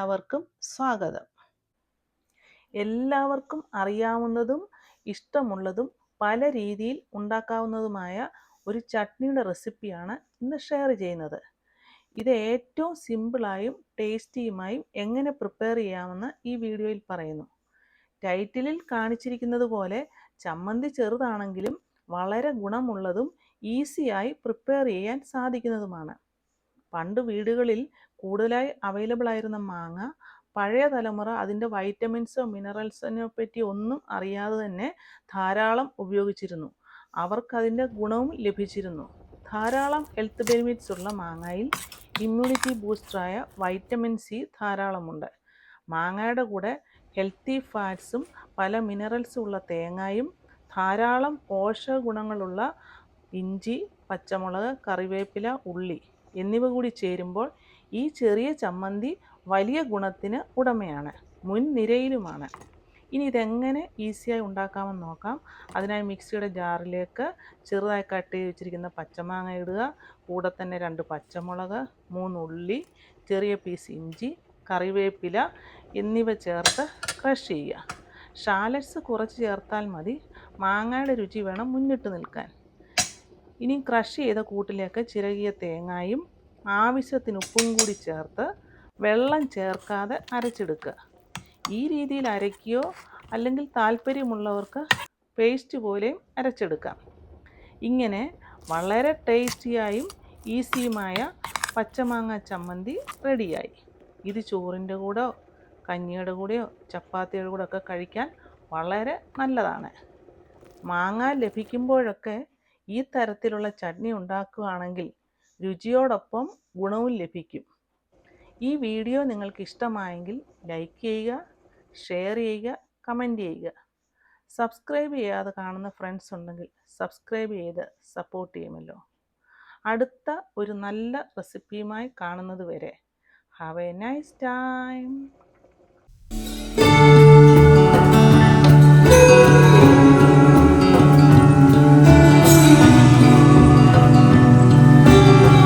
എല്ലാവർക്കും സ്വാഗതം. എല്ലാവർക്കും അറിയാവുന്നതും ഇഷ്ടമുള്ളതും പല രീതിയിൽ ഉണ്ടാക്കാവുന്നതുമായ ഒരു ചട്നിയുടെ റെസിപ്പിയാണ് ഇന്ന് ഷെയർ ചെയ്യുന്നത്. ഇത് ഏറ്റവും സിമ്പിളായും ടേസ്റ്റിയുമായും എങ്ങനെ പ്രിപ്പയർ ചെയ്യാമെന്ന് ഈ വീഡിയോയിൽ പറയുന്നു. ടൈറ്റിലിൽ കാണിച്ചിരിക്കുന്നത് പോലെ ചമ്മന്തി ചെറുതാണെങ്കിലും വളരെ ഗുണമുള്ളതും ഈസിയായി പ്രിപ്പയർ ചെയ്യാൻ സാധിക്കുന്നതുമാണ്. പണ്ട് വീടുകളിൽ കൂടുതലായി അവൈലബിൾ ആയിരുന്ന മാങ്ങ പഴയ തലമുറ അതിൻ്റെ വൈറ്റമിൻസോ മിനറൽസിനെ പറ്റി ഒന്നും അറിയാതെ തന്നെ ധാരാളം ഉപയോഗിച്ചിരുന്നു. അവർക്കതിൻ്റെ ഗുണവും ലഭിച്ചിരുന്നു. ധാരാളം ഹെൽത്ത് ബെനിഫിറ്റ്സ് ഉള്ള മാങ്ങയിൽ ഇമ്മ്യൂണിറ്റി ബൂസ്റ്ററായ വൈറ്റമിൻ സി ധാരാളമുണ്ട്. മാങ്ങയുടെ കൂടെ ഹെൽത്തി ഫാറ്റ്സും പല മിനറൽസും ഉള്ള തേങ്ങയും ധാരാളം പോഷക ഗുണങ്ങളുള്ള ഇഞ്ചി, പച്ചമുളക്, കറിവേപ്പില, ഉള്ളി എന്നിവ കൂടി ചേരുമ്പോൾ ഈ ചെറിയ ചമ്മന്തി വലിയ ഗുണത്തിന് ഉടമയാണ്, മുൻനിരയിലുമാണ്. ഇനി ഇതെങ്ങനെ ഈസിയായി ഉണ്ടാക്കാമെന്ന് നോക്കാം. അതിനായി മിക്സിയുടെ ജാറിലേക്ക് ചെറുതായി കട്ട് ചെയ്ത് വെച്ചിരിക്കുന്ന പച്ചമാങ്ങ ഇടുക. കൂടെ തന്നെ 2 പച്ചമുളക്, 3 ഉള്ളി, ചെറിയ പീസ് ഇഞ്ചി, കറിവേപ്പില എന്നിവ ചേർത്ത് ക്രഷ് ചെയ്യുക. ഷാലറ്റ്സ് കുറച്ച് ചേർത്താൽ മതി, മാങ്ങയുടെ രുചി വേണം മുന്നിട്ട് നിൽക്കാൻ. ഇനി ക്രഷ് ചെയ്ത കൂട്ടിലേക്ക് ചിരകിയ തേങ്ങയും ആവശ്യത്തിന് ഉപ്പും കൂടി ചേർത്ത് വെള്ളം ചേർക്കാതെ അരച്ചെടുക്കുക. ഈ രീതിയിൽ അരയ്ക്കുകയോ അല്ലെങ്കിൽ താല്പര്യമുള്ളവർക്ക് പേസ്റ്റ് പോലെയും അരച്ചെടുക്കാം. ഇങ്ങനെ വളരെ ടേസ്റ്റിയായും ഈസിയുമായ പച്ചമാങ്ങ ചമ്മന്തി റെഡിയായി. ഇത് ചോറിൻ്റെ കൂടെയോ കഞ്ഞിയുടെ കൂടെയോ ചപ്പാത്തിയുടെ കൂടെ ഒക്കെ കഴിക്കാൻ വളരെ നല്ലതാണ്. മാങ്ങ ലഭിക്കുമ്പോഴൊക്കെ ഈ തരത്തിലുള്ള ചട്നി ഉണ്ടാക്കുകയാണെങ്കിൽ രുചിയോടൊപ്പം ഗുണവും ലഭിക്കും. ഈ വീഡിയോ നിങ്ങൾക്ക് ഇഷ്ടമായെങ്കിൽ ലൈക്ക് ചെയ്യുക, ഷെയർ ചെയ്യുക, കമൻറ്റ് ചെയ്യുക. സബ്സ്ക്രൈബ് ചെയ്യാതെ കാണുന്ന ഫ്രണ്ട്സ് ഉണ്ടെങ്കിൽ സബ്സ്ക്രൈബ് ചെയ്ത് സപ്പോർട്ട് ചെയ്യുമല്ലോ. അടുത്ത ഒരു നല്ല റെസിപ്പിയുമായി കാണുന്നത് വരെ ഹാവ് എ നൈസ് ടൈം.